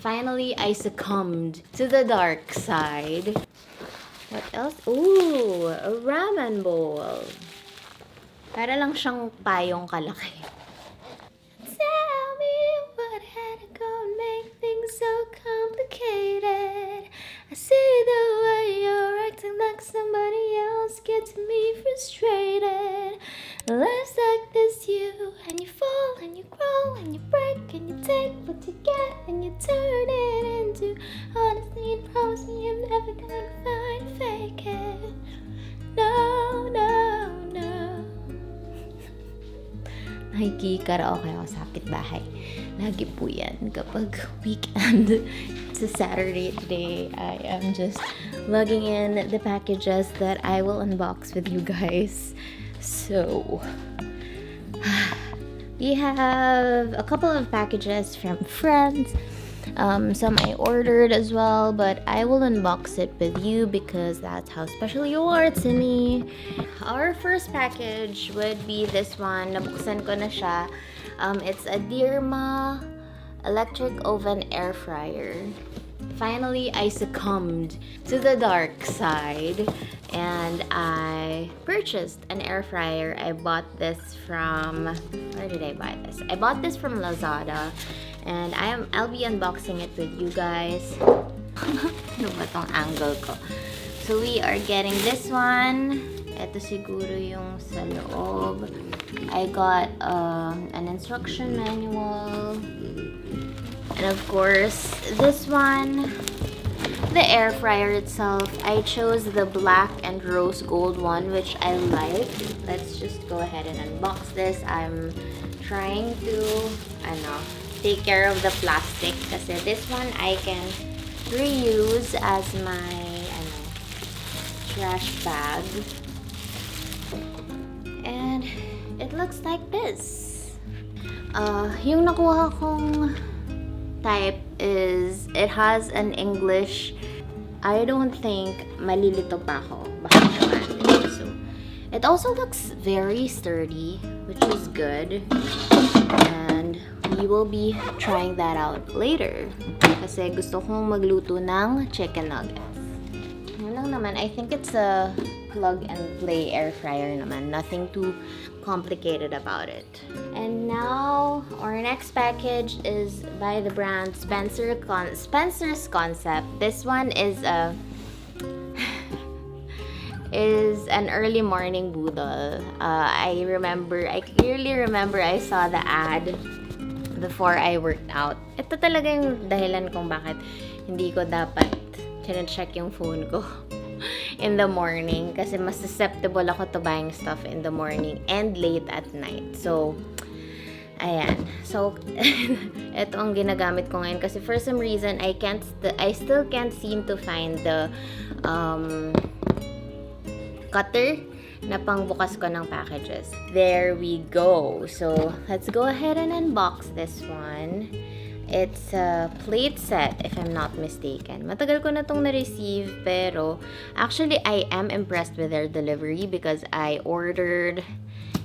Finally, I succumbed to the dark side. What else? Ooh, a ramen bowl. Para lang siyang payong kalaki. Tell me what had to go and make things so complicated. I see the way you're acting like somebody else gets me frustrated. Life's like this, you and you fall and you grow and you break and you take what you get and you turn it into honesty and promise me you're never gonna find fake it. No, no, no. Nakikikaraoke ako sa kapitbahay. Lagi po yan kapag weekend. It's a Saturday today. I am just lugging in the packages that I will unbox with you guys. So, we have a couple of packages from friends. Some I ordered as well, but I will unbox it with you because that's how special you are to me. Our first package would be this one. Nabuksan ko na siya. It's a Dirma electric oven air fryer. Finally, I succumbed to the dark side and I purchased an air fryer. I bought this from, where did I buy this? I bought this from Lazada and I'll be unboxing it with you guys. Ano ba tong angle ko? So we are getting this one. Ito siguro yung sa loob. I got an instruction manual. And of course, this one, the air fryer itself, I chose the black and rose gold one, which I like. Let's just go ahead and unbox this. I'm trying to, take care of the plastic kasi this one I can reuse as my, trash bag. And it looks like this. Yung nakuha kong type is, it has an English. I don't think malilito pa ako. Baka naman. So, it also looks very sturdy, which is good. And we will be trying that out later. Kasi gusto kong magluto ng chicken nuggets. Yun lang naman. I think it's a plug and play air fryer naman. Nothing too complicated about it. And now our next package is by the brand Spencer's Concept. This one is an early morning boodle. I clearly remember I saw the ad before I worked out. Ito talaga yung dahilan kung bakit hindi ko dapat check yung phone ko in the morning kasi mas susceptible ako to buying stuff in the morning and late at night. So, ayan. So, ito ang ginagamit ko ngayon kasi for some reason I still can't seem to find the cutter na pangbukas ko ng packages. There we go. So, let's go ahead and unbox this one. It's a plate set, if I'm not mistaken. Matagal ko na itong na-receive, pero actually, I am impressed with their delivery because I ordered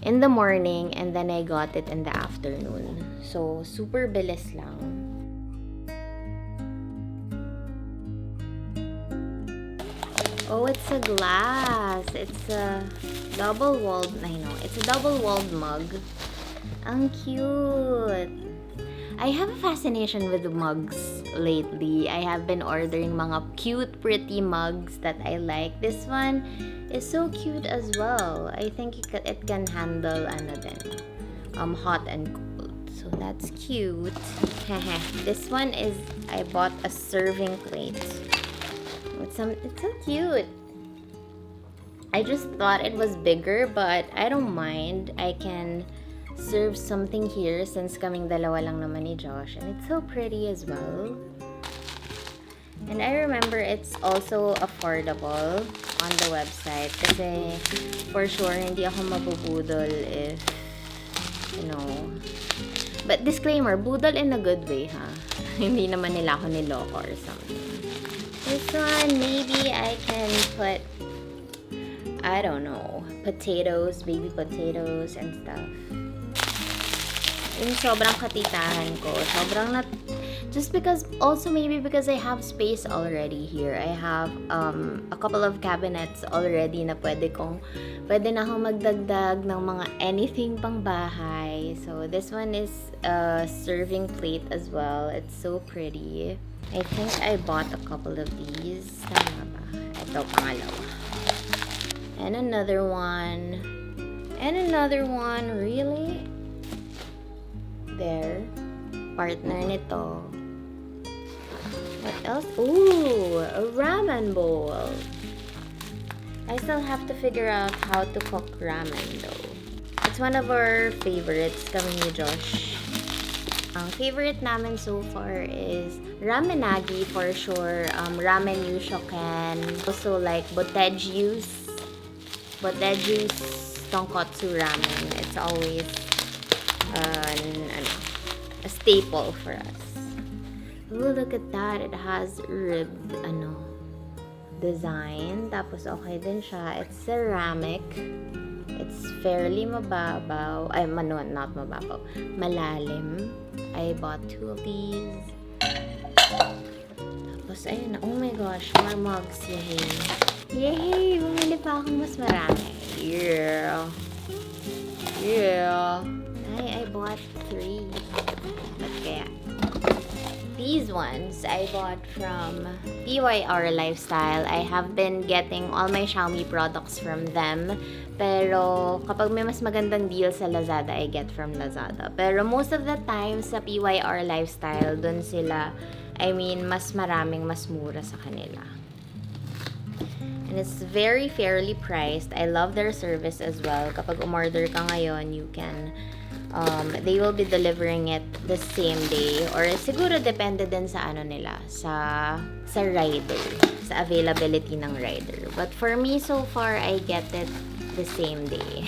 in the morning and then I got it in the afternoon. So, super bilis lang. Oh, it's a glass. It's a double-walled, it's a double-walled mug. Ang cute. I have a fascination with mugs lately. I have been ordering mga cute, pretty mugs that I like. This one is so cute as well. I think it can handle hot and cold. So that's cute. This one is, I bought a serving plate. It's so cute. I just thought it was bigger, but I don't mind. I can serve something here since kaming dalawa lang naman ni Josh, and it's so pretty as well. And I remember it's also affordable on the website kasi for sure hindi ako mabubudol if but disclaimer, budol in a good way, ha. Hindi naman nila ako niloko or something. This one, maybe I can put, I don't know, potatoes, baby potatoes and stuff. Yung sobrang katitahan ko, sobrang Just because, also maybe because I have space already here. I have a couple of cabinets already na pwede na akong magdagdag ng mga anything pang bahay. So this one is a serving plate as well. It's so pretty. I think I bought a couple of these. Tama ba? Ito, pangalawa. And another one. And another one. Really? There. Partner nito. What else? Ooh, a ramen bowl. I still have to figure out how to cook ramen though. It's one of our favorites kami ni Josh. Ang favorite namin so far is ramenagi for sure. Ramen yushoken. Also like boteju's tonkotsu ramen. It's always a staple for us. Ooh, look at that. It has ribbed, design. Tapos okay din siya. It's ceramic. It's fairly mababaw. Ay, not mababaw. Malalim. I bought 2 of these. Tapos, ayun na. Oh my gosh, more mugs. Yay! Yay! Bumili pa akong mas marami. Yeah! Yeah! Ay, I bought 3. Ba't kaya? These ones I bought from PYR Lifestyle. I have been getting all my Xiaomi products from them. Pero kapag may mas magandang deal sa Lazada, I get from Lazada. Pero most of the time sa PYR Lifestyle, dun sila, mas maraming mas mura sa kanila. And it's very fairly priced. I love their service as well. Kapag umorder ka ngayon, you can they will be delivering it the same day, or siguro depende din sa nila, sa rider, sa availability ng rider. But for me so far, I get it the same day.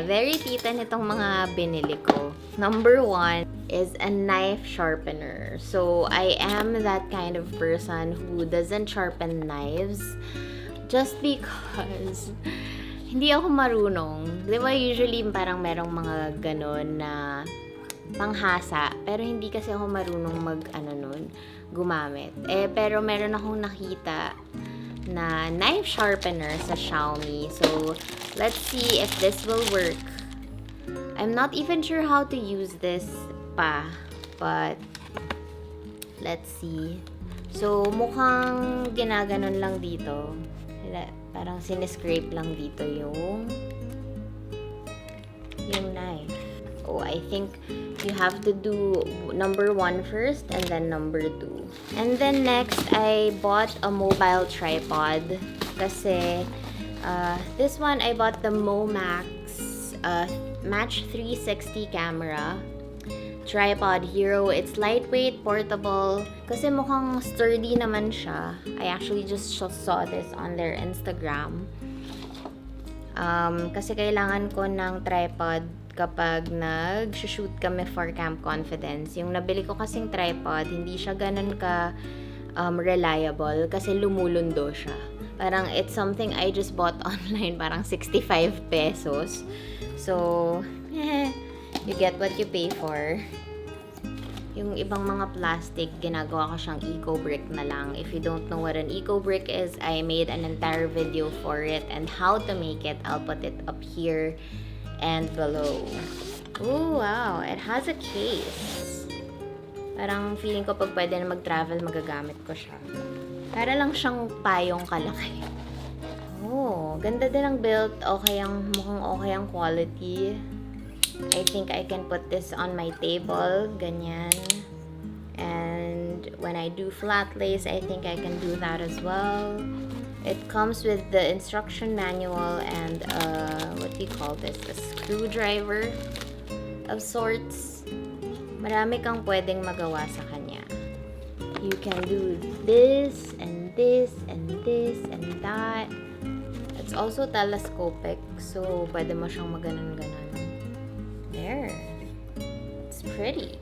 Very tita nitong mga binili ko. Number 1 is a knife sharpener. So I am that kind of person who doesn't sharpen knives just because hindi ako marunong. Di ba usually parang merong mga ganon na panghasa, pero hindi kasi ako marunong gumamit. Pero meron akong nakita na knife sharpener sa Xiaomi. So, let's see if this will work. I'm not even sure how to use this pa, but let's see. So, mukhang ginaganon lang dito. Parang sinescrape lang dito yung knife. Oh, I think you have to do number 1 first and then number 2. And then next, I bought a mobile tripod. Kasi this one, I bought the Momax Match 360 camera tripod hero. It's lightweight, portable. Kasi mukhang sturdy naman siya. I actually just saw this on their Instagram. Kasi kailangan ko ng tripod kapag nag-shoot kami for Camp Confidence. Yung nabili ko kasing tripod, hindi siya ganun ka reliable kasi lumulundo siya. Parang it's something I just bought online, parang 65 pesos. So, you get what you pay for. Yung ibang mga plastic, ginagawa ko siyang eco-brick na lang. If you don't know what an eco-brick is, I made an entire video for it and how to make it. I'll put it up here and below. Ooh, wow. It has a case. Parang feeling ko pag pwede na mag-travel, magagamit ko siya. Para lang siyang payong kalaki. Oh, ganda din ang build. Mukhang okay ang quality. I think I can put this on my table, ganyan. And when I do flat lace, I think I can do that as well. It comes with the instruction manual and what do you call this? A screwdriver of sorts. Marami kang pwedeng magawa sa kanya. You can do this and this and this and that. It's also telescopic, so pwede mo siyang maganon-ganon. There. It's pretty.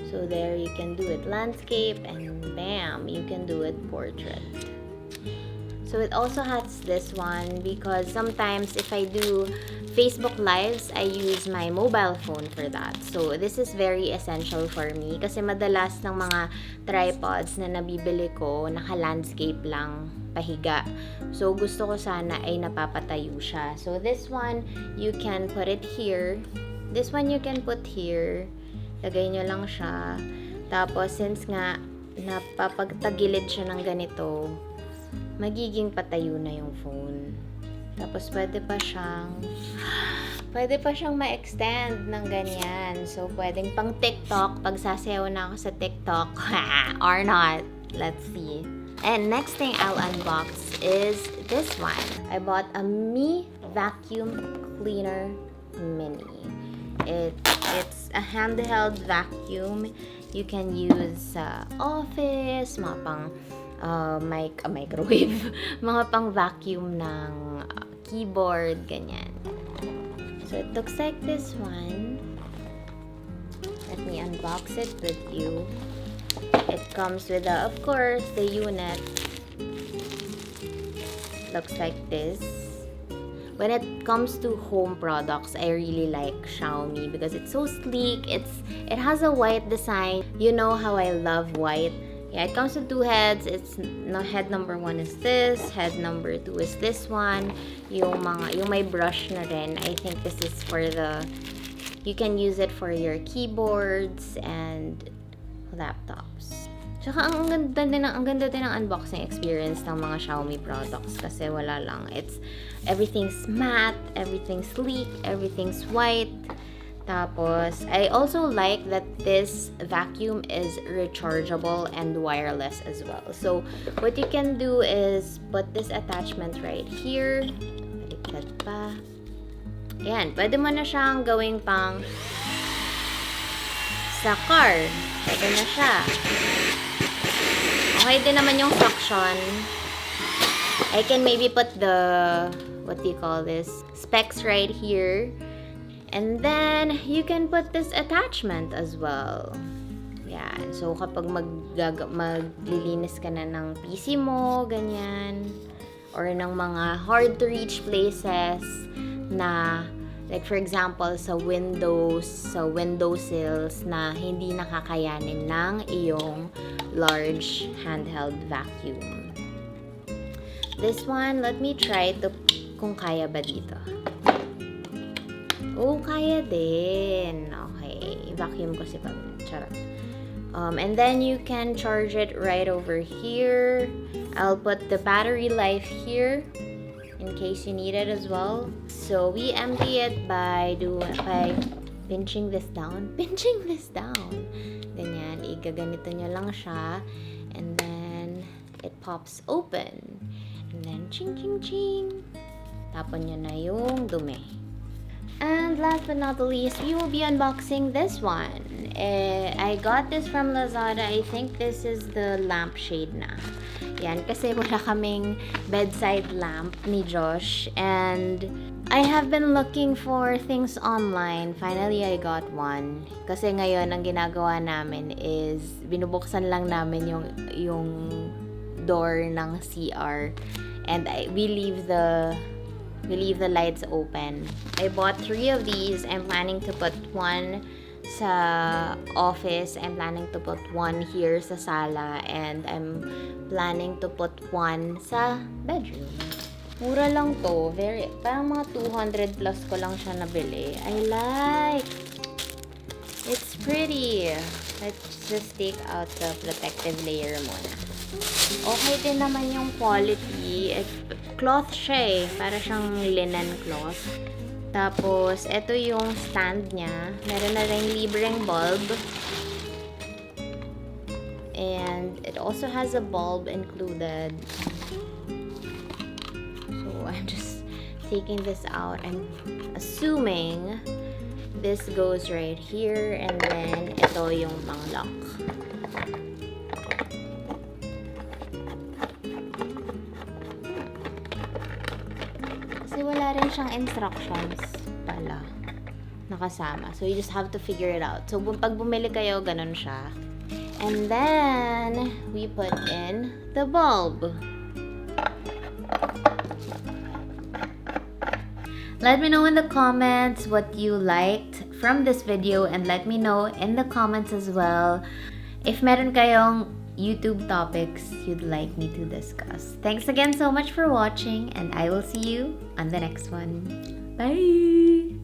So there you can do it landscape and bam, you can do it portrait. So it also has this one because sometimes if I do Facebook Lives, I use my mobile phone for that. So this is very essential for me kasi madalas ng mga tripods na nabibili ko, naka-landscape lang, pahiga. So gusto ko sana ay napapatayo siya. So this one, you can put it here. This one you can put here. Lagay nyo lang siya. Tapos since nga napapagtagilid siya ng ganito, magiging patayo na yung phone. Tapos pwede pa siyang ma-extend ng ganyan. So pwedeng pang TikTok, pag sasayaw na ako sa TikTok or not. Let's see. And next thing I'll unbox is this one. I bought a Mi Vacuum Cleaner Mini. It's a handheld vacuum. You can use sa office, mga pang microwave, mga pang vacuum ng keyboard, ganyan. So it looks like this one. Let me unbox it with you. It comes with of course, the unit. Looks like this. When it comes to home products, I really like Xiaomi because it's so sleek. It has a white design. You know how I love white. Yeah, it comes with two heads. It's head number 1 is this, head number 2 is this one. Yung may brush na rin. I think this is for you can use it for your keyboards and laptops. Tsaka ang ganda din ng unboxing experience ng mga Xiaomi products kasi wala lang. Everything's matte, everything's sleek, everything's white. Tapos, I also like that this vacuum is rechargeable and wireless as well. So, what you can do is put this attachment right here. Baliktad pa. Ayan, pwede mo na siyang gawing pang sa car. Pwede na siya. Okay din naman yung suction. I can maybe put the, what do you call this? Specs right here. And then, you can put this attachment as well. Yan. So, kapag maglilinis ka na ng PC mo, ganyan, or ng mga hard-to-reach places na, like for example, sa windowsills na hindi nakakayanin ng iyong large handheld vacuum. This one, let me try to kung kaya ba dito. Oh, kaya din. Okay. Vacuum ko si Pamela. Charot. And then you can charge it right over here. I'll put the battery life here in case you need it as well. So we empty it by pinching this down. Pinching this down. Ganyan. Igaganito nyo lang siya. And then it pops open. And then ching ching ching. Tapon nyo na yung dumi. And last but not the least, we will be unboxing this one. I got this from Lazada. I think this is the lampshade na. Yan, kasi wala kaming bedside lamp ni Josh. And I have been looking for things online. Finally, I got one. Kasi ngayon, ang ginagawa namin is binubuksan lang namin yung door ng CR. And we leave the lights open. I bought 3 of these. I'm planning to put one sa office. I'm planning to put one here sa sala. And I'm planning to put one sa bedroom. Mura lang to. Parang mga 200 plus ko lang siya nabili. I like. It's pretty. Let's just take out the protective layer muna. Okay din naman yung quality. Cloth siya eh. Para siyang linen cloth. Tapos, ito yung stand niya. Meron na rin libreng bulb. And it also has a bulb included. So, I'm just taking this out. I'm assuming this goes right here. And then, ito yung pang lock. Wala rin siyang instructions pala nakasama. So, you just have to figure it out. So, pag bumili kayo, ganun siya. And then, we put in the bulb. Let me know in the comments what you liked from this video, and let me know in the comments as well if meron kayong YouTube topics you'd like me to discuss. Thanks again so much for watching, and I will see you on the next one. Bye!